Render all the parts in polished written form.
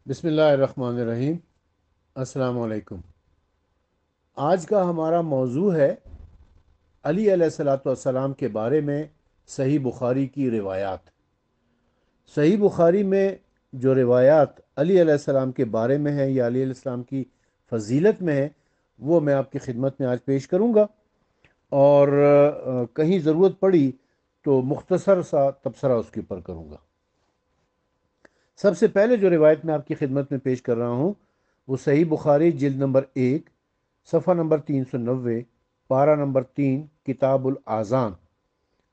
بسم اللہ الرحمن الرحیم۔ السلام علیکم۔ آج کا ہمارا موضوع ہے علی علیہ الصلوۃ والسلام کے بارے میں صحیح بخاری کی روایات۔ صحیح بخاری میں جو روایات علی علیہ السلام کے بارے میں ہے یا علی علیہ السلام کی فضیلت میں ہے، وہ میں آپ کی خدمت میں آج پیش کروں گا، اور کہیں ضرورت پڑی تو مختصر سا تبصرہ اس کے اوپر کروں گا۔ سب سے پہلے جو روایت میں آپ کی خدمت میں پیش کر رہا ہوں، وہ صحیح بخاری جلد نمبر 1، صفحہ نمبر 390، پارہ نمبر 3، کتاب الاذان،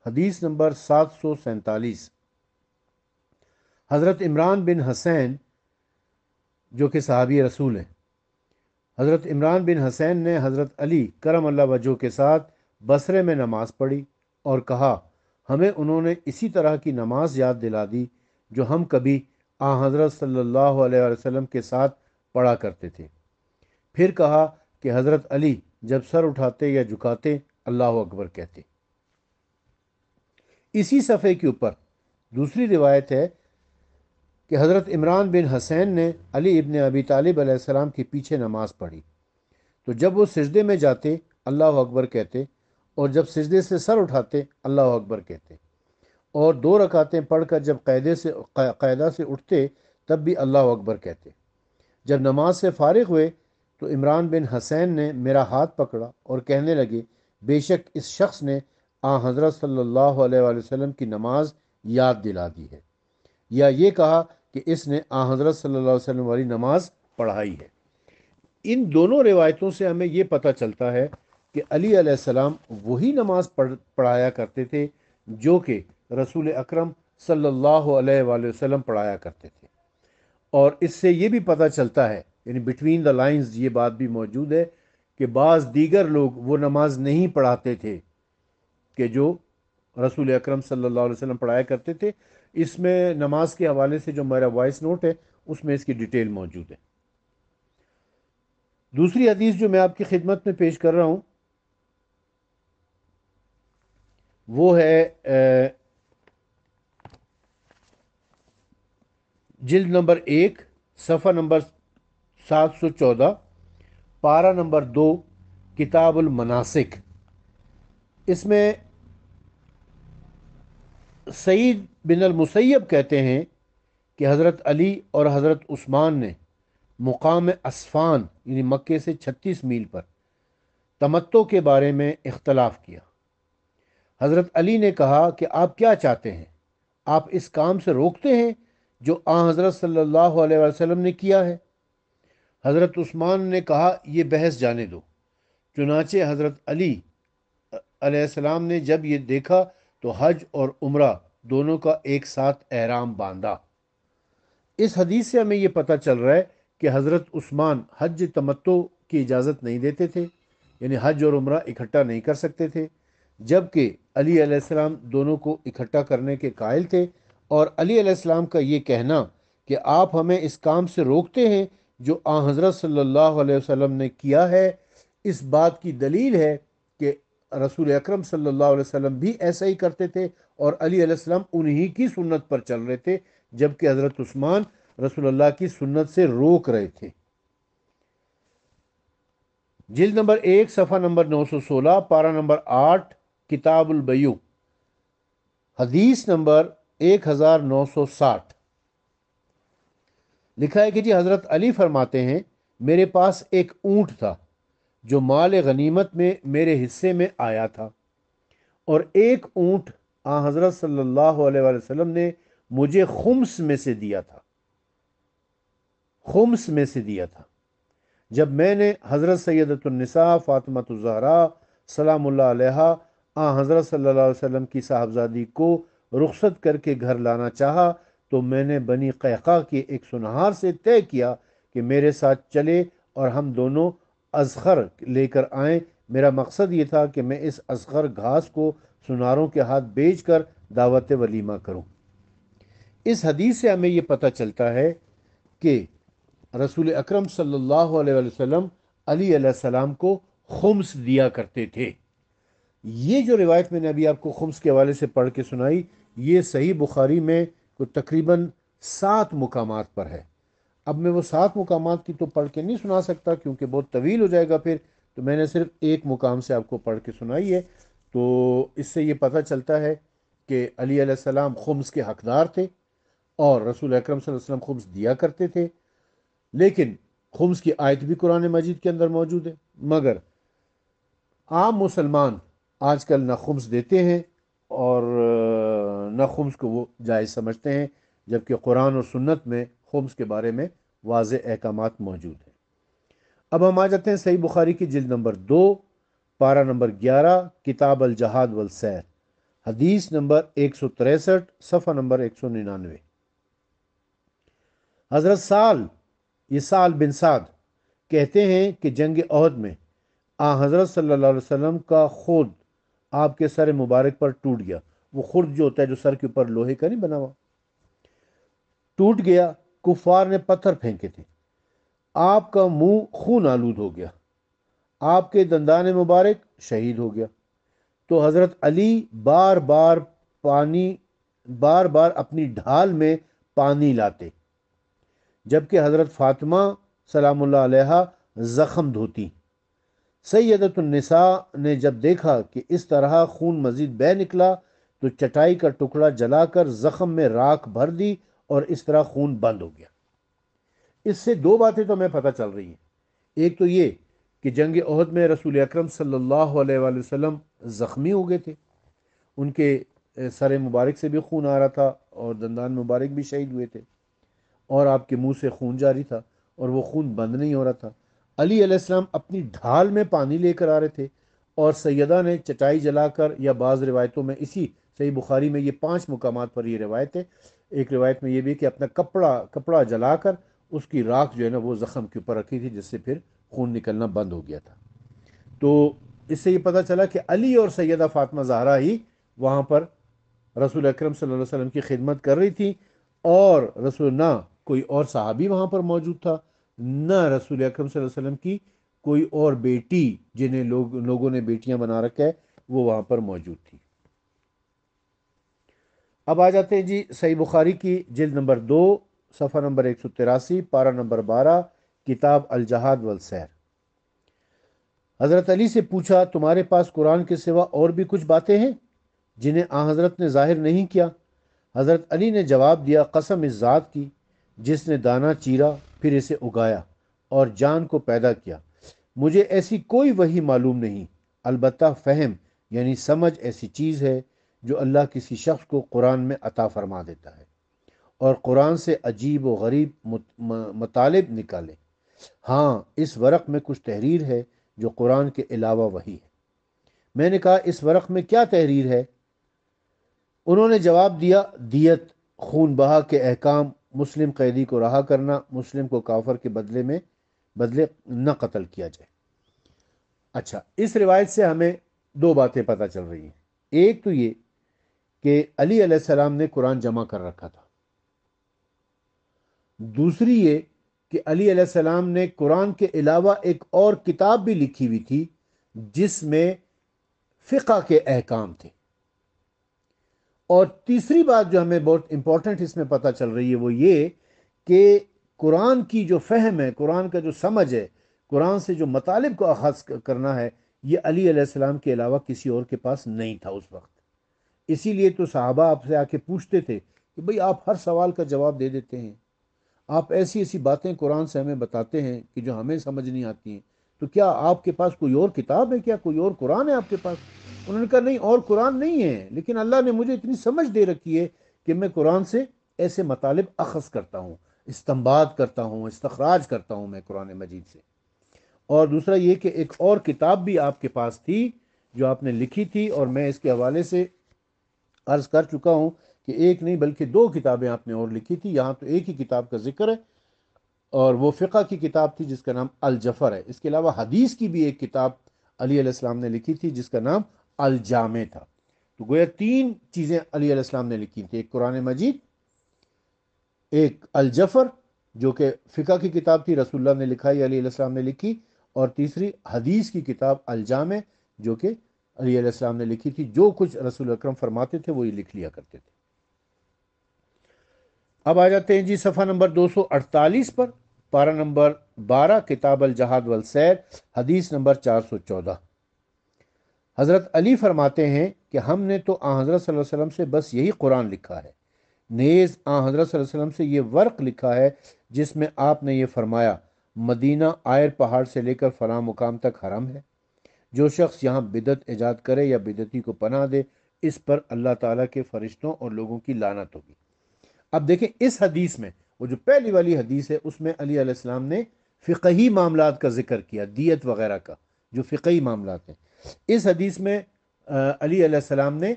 حدیث نمبر 747۔ حضرت عمران بن حسین، جو کہ صحابی رسول ہیں، حضرت عمران بن حسین نے حضرت علی کرم اللہ وجہہ کے ساتھ بصرے میں نماز پڑھی اور کہا، ہمیں انہوں نے اسی طرح کی نماز یاد دلا دی جو ہم کبھی حضرت صلی اللہ علیہ وسلم کے ساتھ پڑھا کرتے تھے۔ پھر کہا کہ حضرت علی جب سر اٹھاتے یا جھکاتے اللہ اکبر کہتے۔ اسی صفحے کے اوپر دوسری روایت ہے کہ حضرت عمران بن حسین نے علی ابن ابی طالب علیہ السلام کے پیچھے نماز پڑھی، تو جب وہ سجدے میں جاتے اللہ اکبر کہتے، اور جب سجدے سے سر اٹھاتے اللہ اکبر کہتے، اور 2 رکعتیں پڑھ کر جب قاعدہ سے اٹھتے تب بھی اللہ اکبر کہتے۔ جب نماز سے فارغ ہوئے تو عمران بن حسین نے میرا ہاتھ پکڑا اور کہنے لگے، بے شک اس شخص نے حضرت صلی اللہ علیہ وآلہ وسلم کی نماز یاد دلا دی ہے، یا یہ کہا کہ اس نے حضرت صلی اللہ علیہ وسلم والی نماز پڑھائی ہے۔ ان دونوں روایتوں سے ہمیں یہ پتہ چلتا ہے کہ علی علیہ السلام وہی نماز پڑھایا کرتے تھے جو کہ رسول اکرم صلی اللہ علیہ وآلہ وسلم پڑھایا کرتے تھے۔ اور اس سے یہ بھی پتہ چلتا ہے، یعنی بٹوین دا لائنز یہ بات بھی موجود ہے کہ بعض دیگر لوگ وہ نماز نہیں پڑھاتے تھے کہ جو رسول اکرم صلی اللہ علیہ وسلم پڑھایا کرتے تھے۔ اس میں نماز کے حوالے سے جو میرا وائس نوٹ ہے اس میں اس کی ڈیٹیل موجود ہے۔ دوسری حدیث جو میں آپ کی خدمت میں پیش کر رہا ہوں، وہ ہے جلد نمبر 1، صفحہ نمبر 714، پارہ نمبر 2، کتاب المناسک۔ اس میں سعید بن المسیب کہتے ہیں کہ حضرت علی اور حضرت عثمان نے مقام اسفان یعنی مکے سے 36 میل پر تمتع کے بارے میں اختلاف کیا۔ حضرت علی نے کہا کہ آپ کیا چاہتے ہیں؟ آپ اس کام سے روکتے ہیں جو حضرت صلی اللہ علیہ وسلم نے کیا ہے؟ حضرت عثمان نے کہا، یہ بحث جانے دو۔ چنانچہ حضرت علی علیہ السلام نے جب یہ دیکھا تو حج اور عمرہ دونوں کا ایک ساتھ احرام باندھا۔ اس حدیث سے ہمیں یہ پتہ چل رہا ہے کہ حضرت عثمان حج تمتع کی اجازت نہیں دیتے تھے، یعنی حج اور عمرہ اکٹھا نہیں کر سکتے تھے، جبکہ علی علیہ السلام دونوں کو اکٹھا کرنے کے قائل تھے۔ اور علی علیہ السلام کا یہ کہنا کہ آپ ہمیں اس کام سے روکتے ہیں جو حضرت صلی اللہ علیہ وسلم نے کیا ہے، اس بات کی دلیل ہے کہ رسول اکرم صلی اللہ علیہ وسلم بھی ایسا ہی کرتے تھے اور علی علیہ السلام انہی کی سنت پر چل رہے تھے، جبکہ حضرت عثمان رسول اللہ کی سنت سے روک رہے تھے۔ جلد نمبر 1، صفحہ نمبر 916، پارہ نمبر 8، کتاب البیوع، حدیث نمبر 1960۔ لکھا ہے کہ جی حضرت علی فرماتے ہیں، میرے پاس ایک اونٹ تھا جو مال غنیمت میں میرے حصے میں آیا تھا، اور ایک اونٹ حضرت صلی اللہ علیہ وآلہ وسلم نے مجھے خمس میں سے دیا تھا، خمس میں سے دیا تھا۔ جب میں نے حضرت سیدۃ النساء فاطمہ الزہرا سلام اللہ علیہا حضرت صلی اللہ علیہ وسلم کی صاحبزادی کو رخصت کر کے گھر لانا چاہا تو میں نے بنی قیقاع کے ایک سنہار سے طے کیا کہ میرے ساتھ چلے اور ہم دونوں اذخر لے کر آئیں۔ میرا مقصد یہ تھا کہ میں اس اذخر گھاس کو سناروں کے ہاتھ بیچ کر دعوت ولیمہ کروں۔ اس حدیث سے ہمیں یہ پتہ چلتا ہے کہ رسول اکرم صلی اللہ علیہ وسلم علی علیہ السلام کو خمس دیا کرتے تھے۔ یہ جو روایت میں نے ابھی آپ کو خمس کے حوالے سے پڑھ کے سنائی، یہ صحیح بخاری میں تقریباً 7 مقامات پر ہے۔ اب میں وہ 7 مقامات کی تو پڑھ کے نہیں سنا سکتا کیونکہ بہت طویل ہو جائے گا پھر، تو میں نے صرف ایک مقام سے آپ کو پڑھ کے سنائی ہے۔ تو اس سے یہ پتہ چلتا ہے کہ علی علیہ السلام خمس کے حقدار تھے، اور رسول اکرم صلی اللہ علیہ وسلم خمس دیا کرتے تھے، لیکن خمس کی آیت بھی قرآن مجید کے اندر موجود ہے، مگر عام مسلمان آج کل نہ خمس دیتے ہیں اور نہ خمس کو وہ جائز سمجھتے ہیں، جبکہ قرآن اور سنت میں خمس کے بارے میں واضح احکامات موجود ہیں۔ اب ہم آ جاتے ہیں صحیح بخاری کی جلد نمبر 2، پارہ نمبر 11، کتاب الجہاد والسیر، حدیث نمبر 163، صفحہ نمبر 199۔ حضرت یہ سال بن سعد کہتے ہیں کہ جنگ احد میں حضرت صلی اللہ علیہ وسلم کا خود آپ کے سر مبارک پر ٹوٹ گیا۔ وہ خرد جو ہوتا ہے جو سر کے اوپر لوہے کا نہیں بنا ہوا، ٹوٹ گیا۔ کفار نے پتھر پھینکے تھے، آپ کا منہ خون آلود ہو گیا، آپ کے دندان مبارک شہید ہو گیا۔ تو حضرت علی بار بار اپنی ڈھال میں پانی لاتے، جبکہ حضرت فاطمہ سلام اللہ علیہا زخم دھوتی۔ سیدۃ النساء نے جب دیکھا کہ اس طرح خون مزید بہہ نکلا تو چٹائی کا ٹکڑا جلا کر زخم میں راکھ بھر دی، اور اس طرح خون بند ہو گیا۔ اس سے 2 باتیں تو ہمیں پتہ چل رہی ہیں۔ ایک تو یہ کہ جنگ احد میں رسول اکرم صلی اللہ علیہ وآلہ وسلم زخمی ہو گئے تھے، ان کے سر مبارک سے بھی خون آ رہا تھا اور دندان مبارک بھی شہید ہوئے تھے، اور آپ کے منہ سے خون جاری تھا اور وہ خون بند نہیں ہو رہا تھا۔ علی علیہ السلام اپنی ڈھال میں پانی لے کر آ رہے تھے، اور سیدہ نے چٹائی جلا کر، یا بعض روایتوں میں اسی صحیح بخاری میں یہ 5 مقامات پر یہ روایت ہے، ایک روایت میں یہ بھی کہ اپنا کپڑا جلا کر اس کی راکھ جو ہے نا وہ زخم کے اوپر رکھی تھی، جس سے پھر خون نکلنا بند ہو گیا تھا۔ تو اس سے یہ پتہ چلا کہ علی اور سیدہ فاطمہ زہرا ہی وہاں پر رسول اکرم صلی اللہ علیہ وسلم کی خدمت کر رہی تھی، اور نہ کوئی اور صحابی وہاں پر موجود تھا، نہ رسول اکرم صلی اللہ علیہ وسلم کی کوئی اور بیٹی جنہیں لوگوں نے بیٹیاں بنا رکھا ہے وہ وہاں پر موجود تھی۔ اب آ جاتے ہیں جی صحیح بخاری کی جلد نمبر 2، صفحہ نمبر 183، پارہ نمبر 12، کتاب الجہاد والسیر۔ حضرت علی سے پوچھا، تمہارے پاس قرآن کے سوا اور بھی کچھ باتیں ہیں جنہیں حضرت نے ظاہر نہیں کیا؟ حضرت علی نے جواب دیا، قسم اس ذات کی جس نے دانہ چیرا پھر اسے اگایا اور جان کو پیدا کیا، مجھے ایسی کوئی وحی معلوم نہیں، البتہ فہم یعنی سمجھ ایسی چیز ہے جو اللہ کسی شخص کو قرآن میں عطا فرما دیتا ہے، اور قرآن سے عجیب و غریب مطالب نکالے۔ ہاں، اس ورق میں کچھ تحریر ہے جو قرآن کے علاوہ وحی ہے۔ میں نے کہا، اس ورق میں کیا تحریر ہے؟ انہوں نے جواب دیا، دیت، خون بہا کے احکام، مسلم قیدی کو رہا کرنا، مسلم کو کافر کے بدلے نہ قتل کیا جائے۔ اچھا، اس روایت سے ہمیں 2 باتیں پتہ چل رہی ہیں۔ ایک تو یہ کہ علی علیہ السلام نے قرآن جمع کر رکھا تھا، دوسری یہ کہ علی علیہ السلام نے قرآن کے علاوہ ایک اور کتاب بھی لکھی ہوئی تھی جس میں فقہ کے احکام تھے۔ اور تیسری بات جو ہمیں بہت امپورٹنٹ اس میں پتہ چل رہی ہے وہ یہ کہ قرآن کی جو فہم ہے، قرآن کا جو سمجھ ہے، قرآن سے جو مطالب کو اخذ کرنا ہے، یہ علی علیہ السلام کے علاوہ کسی اور کے پاس نہیں تھا اس وقت۔ اسی لیے تو صحابہ آپ سے آ کے پوچھتے تھے کہ بھئی آپ ہر سوال کا جواب دے دیتے ہیں، آپ ایسی باتیں قرآن سے ہمیں بتاتے ہیں کہ جو ہمیں سمجھ نہیں آتی ہیں، تو کیا آپ کے پاس کوئی اور کتاب ہے؟ کیا کوئی اور قرآن ہے آپ کے پاس؟ انہوں نے کہا، نہیں، اور قرآن نہیں ہے، لیکن اللہ نے مجھے اتنی سمجھ دے رکھی ہے کہ میں قرآن سے ایسے مطالب اخذ کرتا ہوں، استنباط کرتا ہوں، استخراج کرتا ہوں میں قرآن مجید سے۔ اور دوسرا یہ کہ ایک اور کتاب بھی آپ کے پاس تھی جو آپ نے لکھی تھی، اور میں اس کے حوالے سے عرض کر چکا ہوں کہ ایک نہیں بلکہ 2 کتابیں آپ نے اور لکھی تھی، یہاں تو ایک ہی کتاب کا ذکر ہے، اور وہ فقہ کی کتاب تھی جس کا نام الجفر ہے۔ اس کے علاوہ حدیث کی بھی ایک کتاب علی علیہ السلام نے لکھی تھی جس کا نام الجامع تھا۔ تو گویا 3 چیزیں علی علیہ السلام نے لکھی تھی، ایک قرآن مجید، ایک الجفر جو کہ فقہ کی کتاب تھی، رسول اللہ نے لکھائی، علی علیہ السلام نے لکھی، اور تیسری حدیث کی کتاب الجامع جو کہ علی علیہ السلام نے لکھی تھی۔ جو کچھ رسول اکرم فرماتے تھے وہ یہ لکھ لیا کرتے تھے۔ اب آ جاتے ہیں جی صفحہ نمبر 248 پر، پارہ نمبر 12، کتاب الجہاد والسیر، حدیث نمبر 414۔ حضرت علی فرماتے ہیں کہ ہم نے تو آن حضرت صلی اللہ علیہ وسلم سے بس یہی قرآن لکھا ہے، نیز آن حضرت صلی اللہ علیہ وسلم سے یہ ورق لکھا ہے جس میں آپ نے یہ فرمایا مدینہ آئر پہاڑ سے لے کر فلاں مقام تک حرم ہے، جو شخص یہاں بدعت ایجاد کرے یا بدعتی کو پناہ دے اس پر اللہ تعالیٰ کے فرشتوں اور لوگوں کی لعنت ہوگی۔ اب دیکھیں اس حدیث میں، وہ جو پہلی والی حدیث ہے اس میں علی علیہ السلام نے فقہی معاملات کا ذکر کیا، دیت وغیرہ کا جو فقہی معاملات ہیں۔ اس حدیث میں علی علیہ السلام نے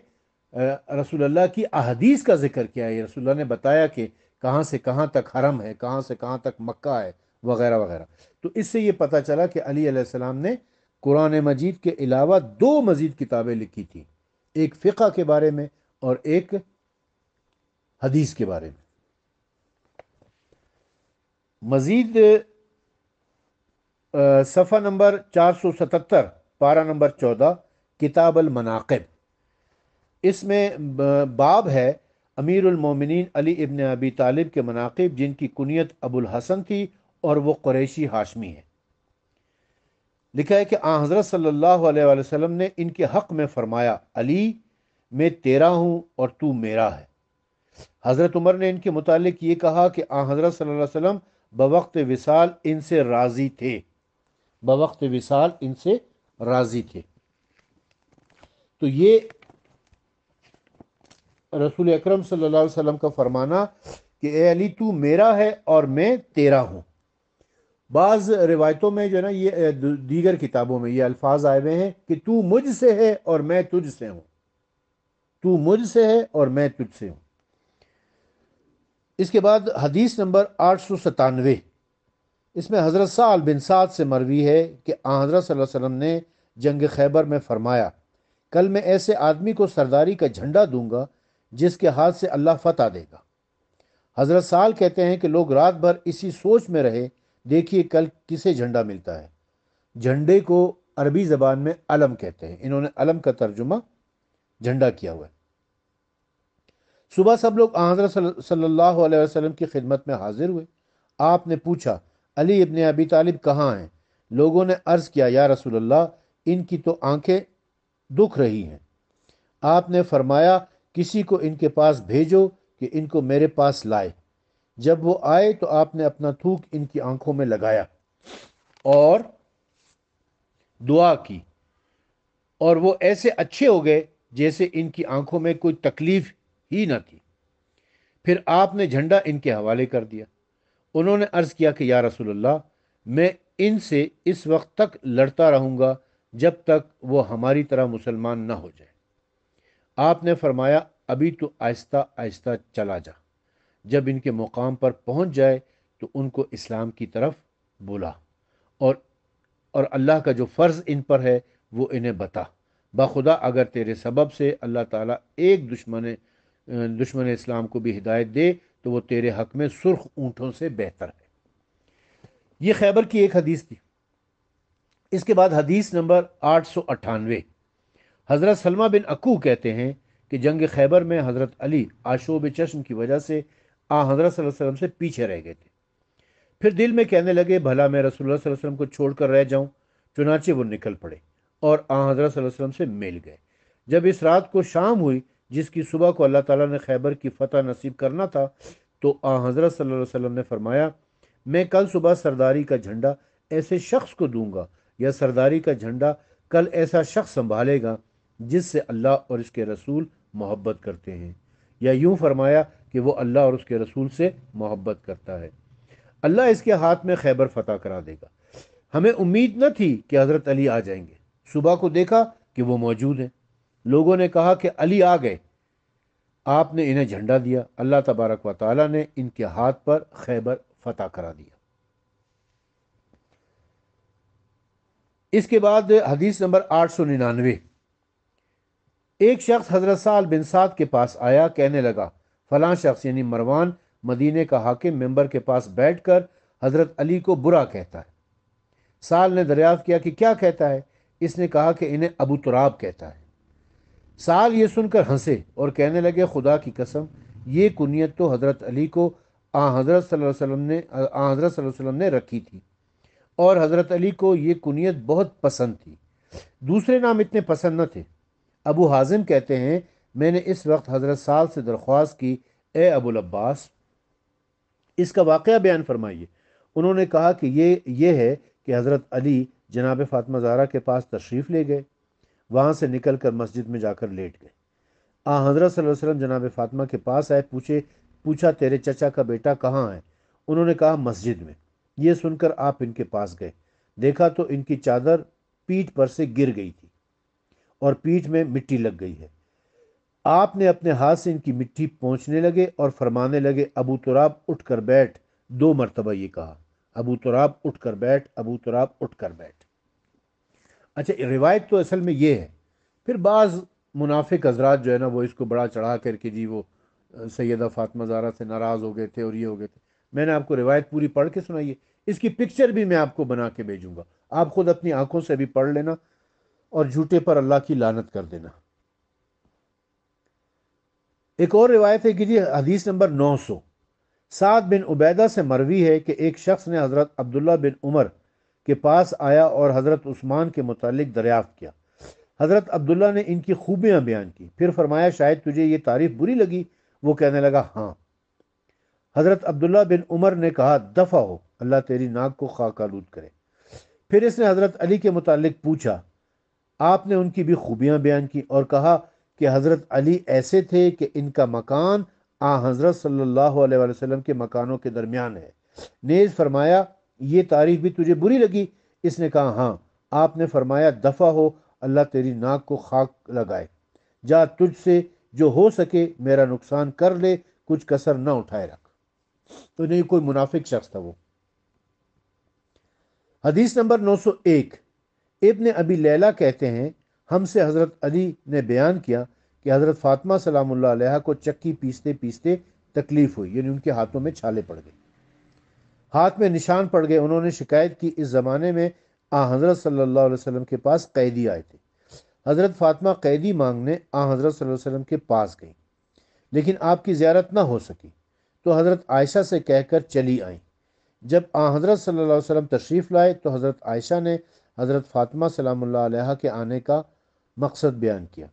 رسول اللہ کی احادیث کا ذکر کیا ہے، رسول اللہ نے بتایا کہ کہاں سے کہاں تک حرم ہے، کہاں سے کہاں تک مکہ ہے، وغیرہ وغیرہ۔ تو اس سے یہ پتہ چلا کہ علی علیہ السلام نے قرآن مجید کے علاوہ 2 مزید کتابیں لکھی تھیں، ایک فقہ کے بارے میں اور ایک حدیث کے بارے میں۔ مزید صفحہ نمبر 477، پارہ نمبر 14، کتاب المناقب، اس میں باب ہے امیر المومنین علی ابن ابی طالب کے مناقب، جن کی کنیت ابو الحسن تھی اور وہ قریشی ہاشمی ہے۔ لکھا ہے کہ آن حضرت صلی اللہ علیہ وآلہ وسلم نے ان کے حق میں فرمایا علی میں تیرا ہوں اور تو میرا ہے۔ حضرت عمر نے ان کے متعلق یہ کہا کہ آن حضرت صلی اللہ علیہ وسلم بوقت وصال ان سے راضی تھے، بوقت وصال ان سے راضی تھے۔ تو یہ رسول اکرم صلی اللہ علیہ وسلم کا فرمانا کہ اے علی تو میرا ہے اور میں تیرا ہوں۔ بعض روایتوں میں جو ہے نا، یہ دیگر کتابوں میں یہ الفاظ آئے ہوئے ہیں کہ تو مجھ سے ہے اور میں تجھ سے ہوں، تو مجھ سے ہے اور میں تجھ سے ہوں۔ اس کے بعد حدیث نمبر 897، اس میں حضرت سہل بن سعد سے مروی ہے کہ آن حضرت صلی اللہ علیہ وسلم نے جنگ خیبر میں فرمایا کل میں ایسے آدمی کو سرداری کا جھنڈا دوں گا جس کے ہاتھ سے اللہ فتح دے گا۔ حضرت سہل کہتے ہیں کہ لوگ رات بھر اسی سوچ میں رہے، دیکھیے کل کسے جھنڈا ملتا ہے۔ جھنڈے کو عربی زبان میں علم کہتے ہیں، انہوں نے علم کا ترجمہ جھنڈا کیا ہوا ہے۔ صبح سب لوگ آن حضرت صلی اللہ علیہ وسلم کی خدمت میں حاضر ہوئے۔ آپ نے پوچھا علی ابن ابی طالب کہاں ہیں؟ لوگوں نے عرض کیا یا رسول اللہ ان کی تو آنکھیں دکھ رہی ہیں۔ آپ نے فرمایا کسی کو ان کے پاس بھیجو کہ ان کو میرے پاس لائے۔ جب وہ آئے تو آپ نے اپنا تھوک ان کی آنکھوں میں لگایا اور دعا کی، اور وہ ایسے اچھے ہو گئے جیسے ان کی آنکھوں میں کوئی تکلیف ہی نہ تھی۔ پھر آپ نے جھنڈا ان کے حوالے کر دیا۔ انہوں نے عرض کیا کہ یا رسول اللہ میں ان سے اس وقت تک لڑتا رہوں گا جب تک وہ ہماری طرح مسلمان نہ ہو جائے۔ آپ نے فرمایا ابھی تو آہستہ آہستہ چلا جا، جب ان کے مقام پر پہنچ جائے تو ان کو اسلام کی طرف بلا، اور اللہ کا جو فرض ان پر ہے وہ انہیں بتا۔ بخدا اگر تیرے سبب سے اللہ تعالیٰ ایک دشمن اسلام کو بھی ہدایت دے تو وہ تیرے حق میں سرخ اونٹوں سے بہتر ہے۔ یہ خیبر کی ایک حدیث تھی۔ اس کے بعد حدیث نمبر 898، حضرت سلمہ بن اکو کہتے ہیں کہ جنگ خیبر میں حضرت علی آشوب چشم کی وجہ سے حضرت صلی اللہ علیہ وسلم سے پیچھے رہ گئے تھے۔ پھر دل میں کہنے لگے بھلا میں رسول اللہ صلی اللہ علیہ وسلم کو چھوڑ کر رہ جاؤں، چنانچہ وہ نکل پڑے اور حضرت صلی اللہ علیہ وسلم سے مل گئے۔ جب اس رات کو شام ہوئی جس کی صبح کو اللہ تعالیٰ نے خیبر کی فتح نصیب کرنا تھا، تو حضرت صلی اللہ علیہ وسلم نے فرمایا میں کل صبح سرداری کا جھنڈا ایسے شخص کو دوں گا، یا سرداری کا جھنڈا کل ایسا شخص سنبھالے گا جس سے اللہ اور اس کے رسول محبت کرتے ہیں، یا یوں فرمایا کہ وہ اللہ اور اس کے رسول سے محبت کرتا ہے۔ اللہ اس کے ہاتھ میں خیبر فتح کرا دے گا۔ ہمیں امید نہ تھی کہ حضرت علی آ جائیں گے، صبح کو دیکھا کہ وہ موجود ہیں۔ لوگوں نے کہا کہ علی آ گئے۔ آپ نے انہیں جھنڈا دیا، اللہ تبارک و تعالیٰ نے ان کے ہاتھ پر خیبر فتح کرا دیا۔ اس کے بعد حدیث نمبر 899، ایک شخص حضرت سہل بن سعد کے پاس آیا، کہنے لگا فلاں شخص یعنی مروان مدینے کا حاکم ممبر کے پاس بیٹھ کر حضرت علی کو برا کہتا ہے۔ سہل نے دریافت کیا کہ کیا کہتا ہے؟ اس نے کہا کہ انہیں ابو تراب کہتا ہے۔ سہل یہ سن کر ہنسے اور کہنے لگے خدا کی قسم یہ کنیت تو حضرت علی کو حضرت صلی اللہ علیہ وسلم نے حضرت صلی اللہ علیہ وسلم نے رکھی تھی، اور حضرت علی کو یہ کنیت بہت پسند تھی۔ دوسرے نام اتنے پسند نہ تھے۔ ابو حازم کہتے ہیں میں نے اس وقت حضرت سعد سے درخواست کی، اے ابو العباس اس کا واقعہ بیان فرمائیے۔ انہوں نے کہا کہ یہ ہے کہ حضرت علی جناب فاطمہ زہرا کے پاس تشریف لے گئے، وہاں سے نکل کر مسجد میں جا کر لیٹ گئے۔ حضرت صلی اللہ علیہ وسلم جناب فاطمہ کے پاس آئے، پوچھا تیرے چچا کا بیٹا کہاں ہے؟ انہوں نے کہا مسجد میں۔ یہ سن کر آپ ان کے پاس گئے، دیکھا تو ان کی چادر پیٹھ پر سے گر گئی تھی اور پیٹھ میں مٹی لگ گئی ہے۔ آپ نے اپنے ہاتھ سے ان کی مٹی پونچھنے لگے اور فرمانے لگے، ابو تراب اٹھ کر بیٹھ۔ 2 مرتبہ یہ کہا، ابو تراب اٹھ کر بیٹھ، ابو تراب اٹھ کر بیٹھ۔ اچھا، روایت تو اصل میں یہ ہے۔ پھر بعض منافق حضرات جو ہے نا وہ اس کو بڑا چڑھا کر کے جی وہ سیدہ فاطمہ زہرا سے ناراض ہو گئے تھے اور یہ ہو گئے تھے۔ میں نے آپ کو روایت پوری پڑھ کے سنائی ہے، اس کی پکچر بھی میں آپ کو بنا کے بھیجوں گا، آپ خود اپنی آنکھوں سے بھی پڑھ لینا اور جھوٹے پر اللہ کی لعنت کر دینا۔ ایک اور روایت ہے کہ جی حدیث نمبر 900، سعد بن عبیدہ سے مروی ہے کہ ایک شخص نے حضرت عبداللہ بن عمر کے پاس آیا اور حضرت عثمان کے متعلق دریافت کیا۔ حضرت عبداللہ نے ان کی خوبیاں بیان کی، پھر فرمایا شاید تجھے یہ تعریف بری لگی؟ وہ کہنے لگا ہاں۔ حضرت عبداللہ بن عمر نے کہا دفع ہو، اللہ تیری ناک کو خاک آلود کرے۔ پھر اس نے حضرت علی کے متعلق پوچھا، آپ نے ان کی بھی خوبیاں بیان کی اور کہا کہ حضرت علی ایسے تھے کہ ان کا مکان حضرت صلی اللہ علیہ وآلہ وسلم کے مکانوں کے درمیان ہے۔ نیز فرمایا یہ تعریف بھی تجھے بری لگی؟ اس نے کہا ہاں۔ آپ نے فرمایا دفع ہو، اللہ تیری ناک کو خاک لگائے، جا تجھ سے جو ہو سکے میرا نقصان کر لے، کچھ کسر نہ اٹھائے رکھ۔ تو نہیں، کوئی منافق شخص تھا وہ۔ حدیث نمبر 901، ابن ابی لیلہ کہتے ہیں ہم سے حضرت علی نے بیان کیا کہ حضرت فاطمہ سلام اللہ علیہ کو چکی پیستے پیستے تکلیف ہوئی، یعنی ان کے ہاتھوں میں چھالے پڑ گئے، ہاتھ میں نشان پڑ گئے۔ انہوں نے شکایت کی، اس زمانے میں حضرت صلی اللہ علیہ وسلم کے پاس قیدی آئے تھے۔ حضرت فاطمہ قیدی مانگنے حضرت صلی اللہ علیہ وسلم کے پاس گئیں، لیکن آپ کی زیارت نہ ہو سکی تو حضرت عائشہ سے کہہ کر چلی آئیں۔ جب حضرت صلی اللہ علیہ وسلم تشریف لائے تو حضرت عائشہ نے حضرت فاطمہ سلام اللہ علیہ کے آنے کا مقصد بیان کیا۔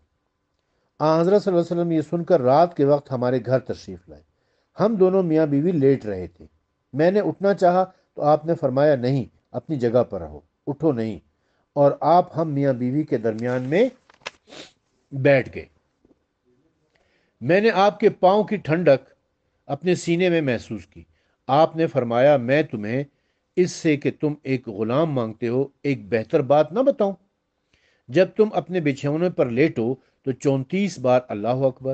حضرت صلی اللہ علیہ وسلم یہ سن کر رات کے وقت ہمارے گھر تشریف لائے۔ ہم دونوں میاں بیوی لیٹ رہے تھے، میں نے اٹھنا چاہا تو آپ نے فرمایا نہیں، اپنی جگہ پر رہو، اٹھو نہیں، اور آپ ہم میاں بیوی کے درمیان میں بیٹھ گئے۔ میں نے آپ کے پاؤں کی ٹھنڈک اپنے سینے میں محسوس کی۔ آپ نے فرمایا میں تمہیں اس سے کہ تم ایک غلام مانگتے ہو ایک بہتر بات نہ بتاؤں؟ جب تم اپنے بچھونے پر لیٹو تو 34 بار اللہ اکبر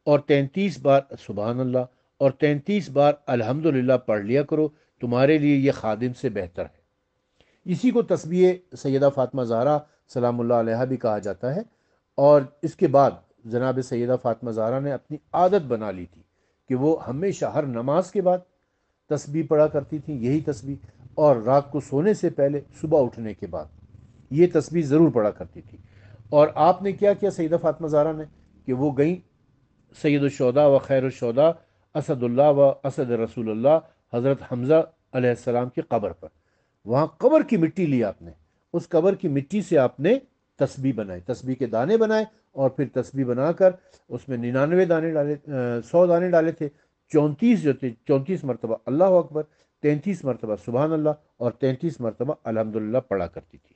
اور 33 بار سبحان اللہ اور 33 بار الحمدللہ پڑھ لیا کرو، تمہارے لیے یہ خادم سے بہتر ہے۔ اسی کو تسبیح سیدہ فاطمہ زہرا سلام اللہ علیہ بھی کہا جاتا ہے، اور اس کے بعد جناب سیدہ فاطمہ زہرا نے اپنی عادت بنا لی تھی کہ وہ ہمیشہ ہر نماز کے بعد تسبیح پڑھا کرتی تھیں، یہی تسبیح، اور رات کو سونے سے پہلے صبح اٹھنے کے بعد یہ تسبیح ضرور پڑھا کرتی تھی۔ اور آپ نے کیا کیا سیدہ فاطمہ زہرا نے کہ وہ گئیں سید الشہداء و خیر الشہداء اسد اللہ و اسد رسول اللہ حضرت حمزہ علیہ السلام کی قبر پر، وہاں قبر کی مٹی لی آپ نے، اس قبر کی مٹی سے آپ نے تسبیح بنائے، تسبیح کے دانے بنائے، اور پھر تسبیح بنا کر اس میں 99 دانے ڈالے، 100 دانے ڈالے تھے، 34 جو تھے، 34 مرتبہ اللہ اکبر، 33 مرتبہ سبحان اللہ اور 33 مرتبہ الحمدللہ پڑھا کرتی تھی۔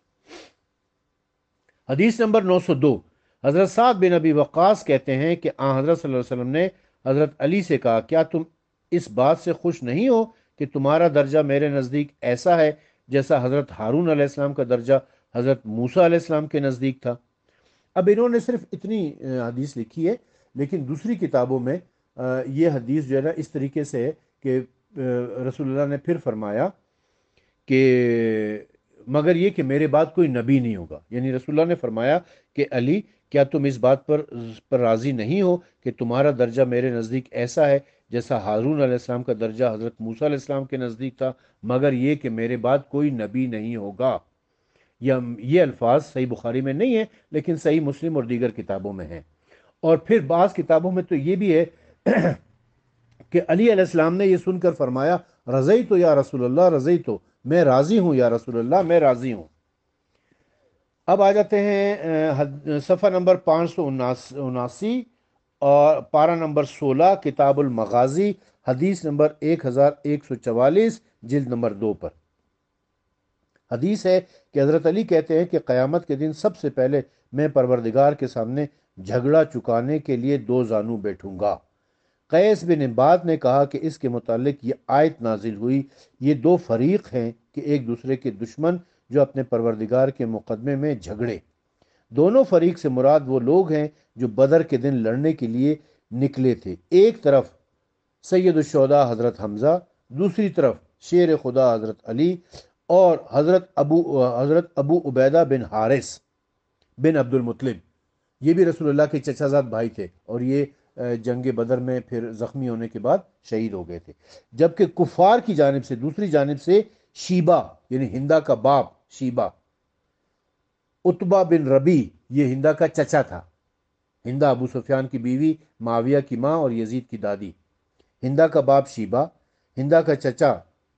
حدیث نمبر 902، حضرت سعد بن ابی وقاص کہتے ہیں کہ حضرت صلی اللہ علیہ وسلم نے حضرت علی سے کہا کیا تم اس بات سے خوش نہیں ہو کہ تمہارا درجہ میرے نزدیک ایسا ہے جیسا حضرت ہارون علیہ السلام کا درجہ حضرت موسیٰ علیہ السلام کے نزدیک تھا؟ اب انہوں نے صرف اتنی حدیث لکھی ہے، لیکن دوسری کتابوں میں یہ حدیث جو ہے نا اس طریقے سے ہے کہ رسول اللہ نے پھر فرمایا کہ مگر یہ کہ میرے بعد کوئی نبی نہیں ہوگا، یعنی رسول اللہ نے فرمایا کہ علی کیا تم اس بات پر راضی نہیں ہو کہ تمہارا درجہ میرے نزدیک ایسا ہے جیسا ہارون علیہ السلام کا درجہ حضرت موسیٰ علیہ السلام کے نزدیک تھا، مگر یہ کہ میرے بعد کوئی نبی نہیں ہوگا۔ یہ الفاظ صحیح بخاری میں نہیں ہے، لیکن صحیح مسلم اور دیگر کتابوں میں ہیں۔ اور پھر بعض کتابوں میں تو یہ بھی ہے کہ علی علیہ السلام نے یہ سن کر فرمایا رضی تو یا رسول اللہ، رضی تو، میں راضی ہوں یا رسول اللہ، میں راضی ہوں۔ اب آ جاتے ہیں صفحہ نمبر 579 اور پارہ نمبر 16 کتاب المغازی، حدیث نمبر 1144، جلد نمبر 2 پر حدیث ہے کہ حضرت علی کہتے ہیں کہ قیامت کے دن سب سے پہلے میں پروردگار کے سامنے جھگڑا چکانے کے لیے 2 زانو بیٹھوں گا۔ قیس بن عباد نے کہا کہ اس کے متعلق یہ آیت نازل ہوئی، یہ 2 فریق ہیں کہ ایک دوسرے کے دشمن جو اپنے پروردگار کے مقدمے میں جھگڑے۔ دونوں فریق سے مراد وہ لوگ ہیں جو بدر کے دن لڑنے کے لیے نکلے تھے، ایک طرف سید الشہداء حضرت حمزہ، دوسری طرف شیر خدا حضرت علی اور حضرت ابو عبیدہ بن حارث بن عبد المطلب، یہ بھی رسول اللہ کے چچا زاد بھائی تھے، اور یہ جنگ بدر میں پھر زخمی ہونے کے بعد شہید ہو گئے تھے۔ جبکہ کفار کی جانب سے، دوسری جانب سے شیبہ یعنی ہندا کا باپ شیبہ، عتبہ بن ربی، یہ ہندا کا چچا تھا۔ ہندا ابو سفیان کی بیوی، معاویہ کی ماں اور یزید کی دادی۔ ہندا کا باپ شیبہ، ہندا کا چچا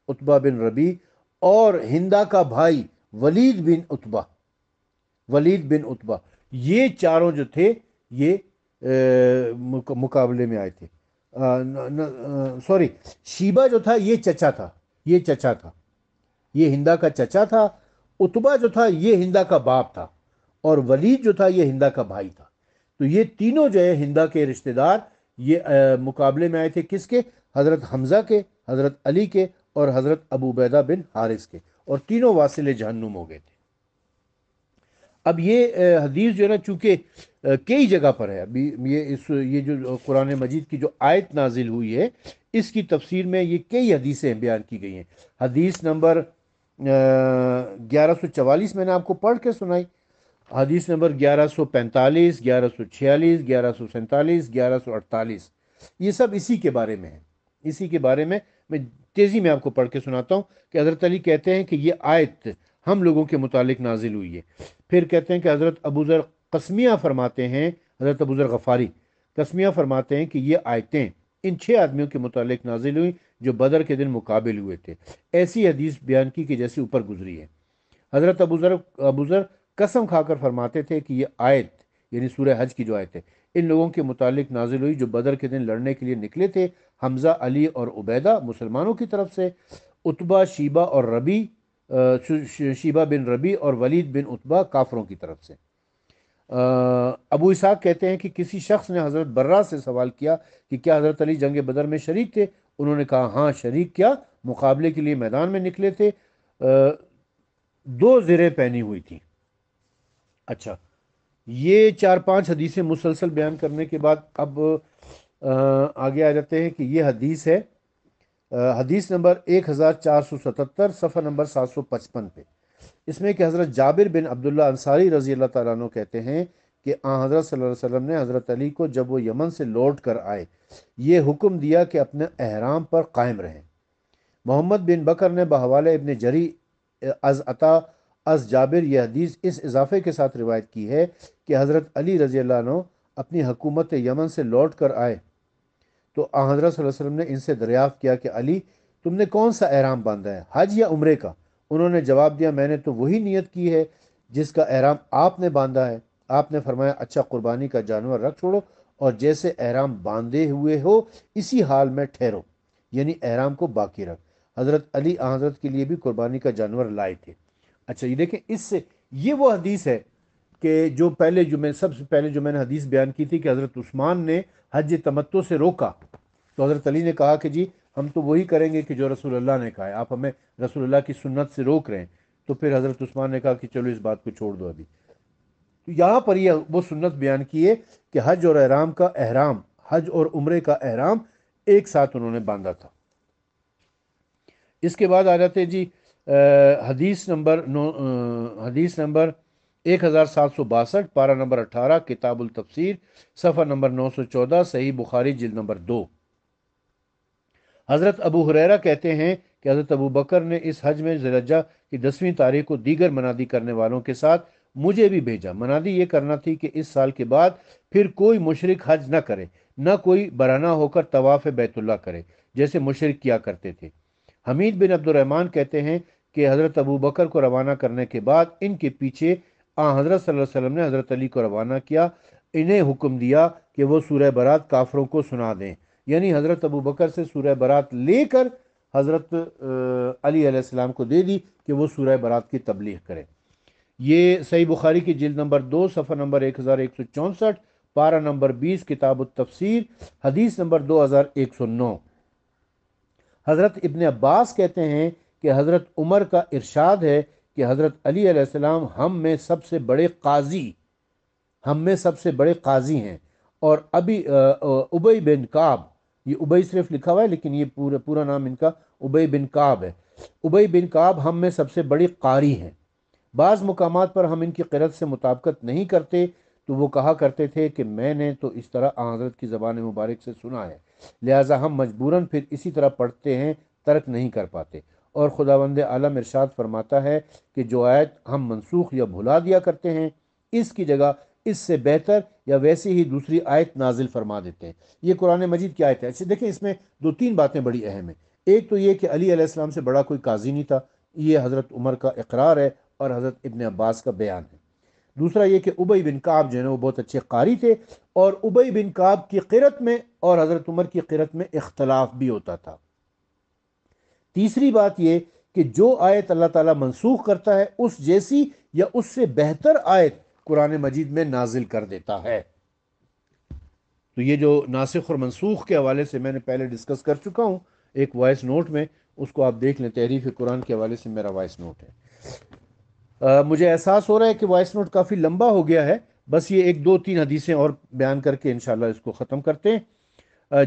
عتبہ بن ربی اور ہندا کا بھائی ولید بن عتبہ، یہ چاروں جو تھے یہ مقابلے میں آئے تھے۔ سوری، شیبہ جو تھا یہ چچا تھا، یہ ہندا کا چچا تھا۔ عتبہ جو تھا یہ ہندا کا باپ تھا، اور ولید جو تھا یہ ہندا کا بھائی تھا۔ تو یہ تینوں جو ہے ہندا کے رشتہ دار، یہ مقابلے میں آئے تھے کس کے؟ حضرت حمزہ کے، حضرت علی کے اور حضرت ابو عبیدہ بن حارث کے، اور تینوں واصل جہنم ہو گئے تھے۔ اب یہ حدیث جو ہے نا، چونکہ کئی جگہ پر ہے، ابھی یہ جو قرآن مجید کی جو آیت نازل ہوئی ہے اس کی تفسیر میں یہ کئی حدیثیں بیان کی گئی ہیں۔ حدیث نمبر 1144 میں نے آپ کو پڑھ کے سنائی، حدیث نمبر 1145، 1146، 1147، 1148، یہ سب اسی کے بارے میں ہے۔ اسی کے بارے میں تیزی میں آپ کو پڑھ کے سناتا ہوں کہ حضرت علی کہتے ہیں کہ یہ آیت ہم لوگوں کے متعلق نازل ہوئی ہے۔ پھر کہتے ہیں کہ حضرت ابو ذر قسمیہ فرماتے ہیں، حضرت ابو ذر غفاری قسمیہ فرماتے ہیں کہ یہ آیتیں ان 6 آدمیوں کے متعلق نازل ہوئی جو بدر کے دن مقابل ہوئے تھے، ایسی حدیث بیان کی کہ جیسی اوپر گزری ہے۔ حضرت ابو ذر قسم کھا کر فرماتے تھے کہ یہ آیت یعنی سورہ حج کی جو آیت ہے ان لوگوں کے متعلق نازل ہوئی جو بدر کے دن لڑنے کے لیے نکلے تھے، حمزہ، علی اور عبیدہ مسلمانوں کی طرف سے، عتبہ، شیبہ بن ربی اور ولید بن عتبہ کافروں کی طرف سے۔ ابو اسحاق کہتے ہیں کہ کسی شخص نے حضرت برہ سے سوال کیا کہ کیا حضرت علی جنگ بدر میں شریک تھے؟ انہوں نے کہا ہاں شریک، کیا مقابلے کے لیے میدان میں نکلے تھے، 2 زریں پہنی ہوئی تھیں۔ اچھا، یہ 4-5 حدیثیں مسلسل بیان کرنے کے بعد اب آگے آ جاتے ہیں کہ یہ حدیث ہے حدیث نمبر 1477، صفحہ نمبر 755 پہ۔ اس میں کہ حضرت جابر بن عبداللہ انصاری رضی اللہ تعالیٰ عنہ کہتے ہیں کہ حضرت صلی اللہ علیہ وسلم نے حضرت علی کو جب وہ یمن سے لوٹ کر آئے یہ حکم دیا کہ اپنے احرام پر قائم رہیں۔ محمد بن بکر نے بحوالہ ابن جری از عطا از جابر یہ حدیث اس اضافے کے ساتھ روایت کی ہے کہ حضرت علی رضی اللہ عنہ اپنی حکومت یمن سے لوٹ کر آئے تو حضرت صلی اللہ علیہ وسلم نے ان سے دریافت کیا کہ علی تم نے کون سا احرام باندھا ہے، حج یا عمرے کا؟ انہوں نے جواب دیا میں نے تو وہی نیت کی ہے جس کا احرام آپ نے باندھا ہے۔ آپ نے فرمایا اچھا، قربانی کا جانور رکھ چھوڑو اور جیسے احرام باندھے ہوئے ہو اسی حال میں ٹھہرو، یعنی احرام کو باقی رکھ۔ حضرت علی حضرت کے لیے بھی قربانی کا جانور لائے تھے۔ اچھا، یہ دیکھیں، اس سے یہ وہ حدیث ہے کہ جو سب سے پہلے جو میں نے حدیث بیان کی تھی کہ حضرت عثمان نے حج تمتع سے روکا تو حضرت علی نے کہا کہ جی ہم تو وہی کریں گے کہ جو رسول اللہ نے کہا ہے، آپ ہمیں رسول اللہ کی سنت سے روک رہے ہیں۔ تو پھر حضرت عثمان نے کہا کہ چلو اس بات کو چھوڑ دو ابھی۔ تو یہاں پر یہ وہ سنت بیان کی ہے کہ حج اور عمرے کا احرام ایک ساتھ انہوں نے باندھا تھا۔ اس کے بعد آ جاتے جی حدیث نمبر 1762، پارہ نمبر 18 کتاب التفسیر، صفحہ نمبر 914، صحیح بخاری جلد نمبر 2۔ حضرت ابو ہریرہ کہتے ہیں کہ حضرت ابو بکر نے اس حج میں ذی الحجہ کی 10ویں تاریخ کو دیگر منادی کرنے والوں کے ساتھ مجھے بھی بھیجا۔ منادی یہ کرنا تھی کہ اس سال کے بعد پھر کوئی مشرک حج نہ کرے، نہ کوئی برہنہ ہو کر طواف بیت اللہ کرے جیسے مشرک کیا کرتے تھے۔ حمید بن عبد الرحمن کہتے ہیں کہ حضرت ابو بکر کو روانہ کرنے کے بعد ان کے پیچھے حضرت صلی اللہ علیہ وسلم نے حضرت علی کو روانہ کیا، انہیں حکم دیا کہ وہ سورہ برات کافروں کو سنا دیں، یعنی حضرت ابو بکر سے سورہ برات لے کر حضرت علی علیہ السلام کو دے دی کہ وہ سورہ برات کی تبلیغ کریں۔ یہ صحیح بخاری کی جلد نمبر 2 صفحہ نمبر 1164، پارہ نمبر 20 کتاب التفسیر، حدیث نمبر 2109۔ حضرت ابن عباس کہتے ہیں کہ حضرت عمر کا ارشاد ہے کہ حضرت علی علیہ السلام ہم میں سب سے بڑے قاضی ہیں، اور ابھی ابی بن کعب، یہ ابی صرف لکھا ہوا ہے لیکن یہ پورا نام ان کا ابی بن کعب ہے، ابی بن کعب ہم میں سب سے بڑے قاری ہیں۔ بعض مقامات پر ہم ان کی قرأت سے مطابقت نہیں کرتے تو وہ کہا کرتے تھے کہ میں نے تو اس طرح حضرت کی زبان مبارک سے سنا ہے، لہٰذا ہم مجبوراً پھر اسی طرح پڑھتے ہیں، ترک نہیں کر پاتے۔ اور خداوند عالم ارشاد فرماتا ہے کہ جو آیت ہم منسوخ یا بھلا دیا کرتے ہیں، اس کی جگہ اس سے بہتر یا ویسی ہی دوسری آیت نازل فرما دیتے ہیں۔ یہ قرآن مجید کی آیت ہے۔ اچھا دیکھیں، اس میں دو تین باتیں بڑی اہم ہیں۔ ایک تو یہ کہ علی علیہ السلام سے بڑا کوئی قاضی نہیں تھا، یہ حضرت عمر کا اقرار ہے اور حضرت ابن عباس کا بیان ہے۔ دوسرا یہ کہ ابی بن کعب جو ہے نا وہ بہت اچھے قاری تھے، اور ابی بن کعب کی قرأت میں اور حضرت عمر کی قرأت میں اختلاف بھی ہوتا تھا۔ تیسری بات یہ کہ جو آیت اللہ تعالیٰ منسوخ کرتا ہے اس جیسی یا اس سے بہتر آیت قرآن مجید میں نازل کر دیتا ہے۔ تو یہ جو ناسخ اور منسوخ کے حوالے سے میں نے پہلے ڈسکس کر چکا ہوں ایک وائس نوٹ میں، اس کو آپ دیکھ لیں، تحریف قرآن کے حوالے سے میرا وائس نوٹ ہے۔ مجھے احساس ہو رہا ہے کہ وائس نوٹ کافی لمبا ہو گیا ہے، بس یہ ایک دو تین حدیثیں اور بیان کر کے انشاءاللہ اس کو ختم کرتے ہیں۔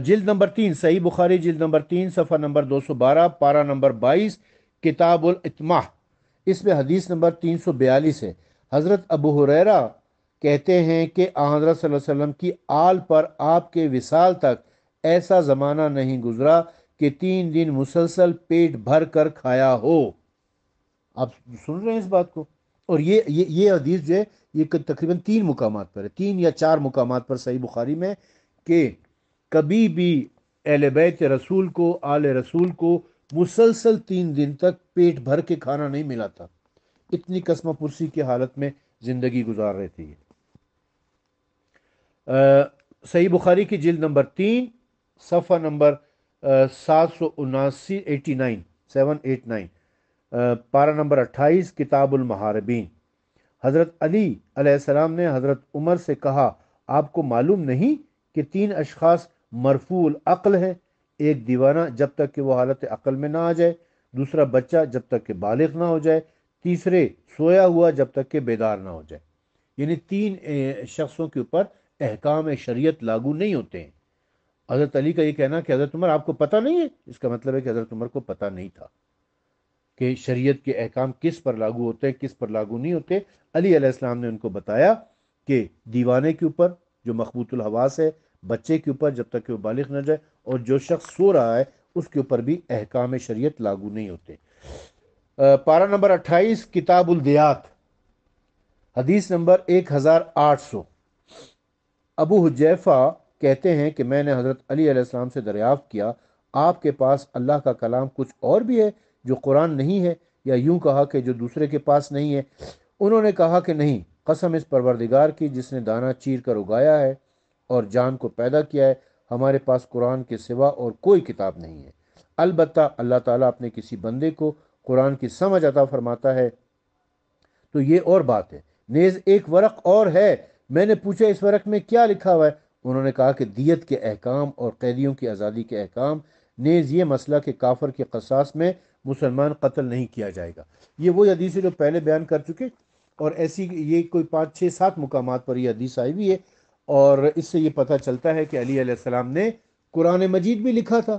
جلد نمبر 3 صحیح بخاری، جلد نمبر 3 صفحہ نمبر 212، پارہ نمبر 22 کتاب الاتماح، اس میں حدیث نمبر 342 ہے۔ حضرت ابو ہریرہ کہتے ہیں کہ حضرت صلی اللہ علیہ وسلم کی آل پر آپ کے وصال تک ایسا زمانہ نہیں گزرا کہ 3 دن مسلسل پیٹ بھر کر کھایا ہو۔ آپ سن رہے ہیں اس بات کو؟ اور یہ حدیث جو ہے یہ تقریباً 3 مقامات پر ہے، 3 یا 4 مقامات پر صحیح بخاری میں، کہ کبھی بھی اہل بیت رسول کو، آل رسول کو مسلسل 3 دن تک پیٹ بھر کے کھانا نہیں ملا تھا، اتنی قسم پرسی کی حالت میں زندگی گزار رہے تھے۔ صحیح بخاری کی جلد نمبر 3 صفحہ نمبر 789، پارہ نمبر 28 کتاب المحاربین۔ حضرت علی علیہ السلام نے حضرت عمر سے کہا، آپ کو معلوم نہیں کہ 3 اشخاص مرفوع العقل ہیں؟ ایک دیوانہ جب تک کہ وہ حالت عقل میں نہ آ جائے، دوسرا بچہ جب تک کہ بالغ نہ ہو جائے، تیسرے سویا ہوا جب تک کہ بیدار نہ ہو جائے۔ یعنی 3 شخصوں کے اوپر احکام شریعت لاگو نہیں ہوتے ہیں۔ حضرت علی کا یہ کہنا کہ حضرت عمر آپ کو پتہ نہیں ہے، اس کا مطلب ہے کہ حضرت عمر کو پتہ نہیں تھا کہ شریعت کے احکام کس پر لاگو ہوتے ہیں، کس پر لاگو نہیں ہوتے۔ علی علیہ السلام نے ان کو بتایا کہ دیوانے کے اوپر جو مخبوط الحواس ہے، بچے کے اوپر جب تک کہ وہ بالغ نہ جائے، اور جو شخص سو رہا ہے اس کے اوپر بھی احکام شریعت لاگو نہیں ہوتے۔ پارہ نمبر 28 کتاب الدیات، حدیث نمبر 1800۔ ابو حجیفہ کہتے ہیں کہ میں نے حضرت علی علیہ السلام سے دریافت کیا، آپ کے پاس اللہ کا کلام کچھ اور بھی ہے جو قرآن نہیں ہے، یا یوں کہا کہ جو دوسرے کے پاس نہیں ہے؟ انہوں نے کہا کہ نہیں، قسم اس پروردگار کی جس نے دانہ چیر کر اگایا ہے اور جان کو پیدا کیا ہے، ہمارے پاس قرآن کے سوا اور کوئی کتاب نہیں ہے۔ البتہ اللہ تعالیٰ اپنے کسی بندے کو قرآن کی سمجھ عطا فرماتا ہے تو یہ اور بات ہے۔ نیز ایک ورق اور ہے۔ میں نے پوچھا اس ورق میں کیا لکھا ہوا ہے؟ انہوں نے کہا کہ دیت کے احکام اور قیدیوں کی آزادی کے احکام، نیز یہ مسئلہ کہ کافر کے قصاص میں مسلمان قتل نہیں کیا جائے گا۔ یہ وہی حدیث ہے جو پہلے بیان کر چکے، اور ایسی یہ کوئی 5 6 7 مقامات پر یہ حدیث آئی ہوئی ہے، اور اس سے یہ پتہ چلتا ہے کہ علی علیہ السلام نے قرآن مجید بھی لکھا تھا۔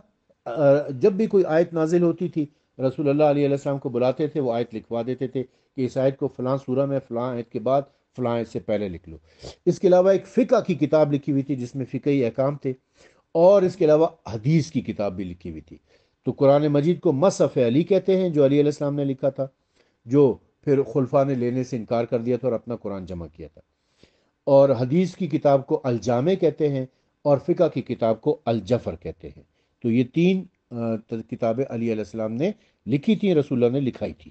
جب بھی کوئی آیت نازل ہوتی تھی رسول اللہ علیہ السلام کو بلاتے تھے، وہ آیت لکھوا دیتے تھے کہ اس آیت کو فلاں سورہ میں فلاں آیت کے بعد فلاں آیت سے پہلے لکھ لو۔ اس کے علاوہ ایک فقہ کی کتاب لکھی ہوئی تھی جس میں فقہی احکام تھے، اور اس کے علاوہ حدیث کی کتاب بھی لکھی ہوئی تھی۔ تو قرآن مجید کو مصحف علی کہتے ہیں جو علی علیہ السلام نے لکھا تھا، جو پھر خلفاء نے لینے سے انکار کر دیا تھا اور اپنا قرآن جمع کیا تھا۔ اور حدیث کی کتاب کو الجامع کہتے ہیں، اور فقہ کی کتاب کو الجفر کہتے ہیں۔ تو یہ تین کتابیں علی علیہ السلام نے لکھی تھیں، رسول اللہ نے لکھائی تھی۔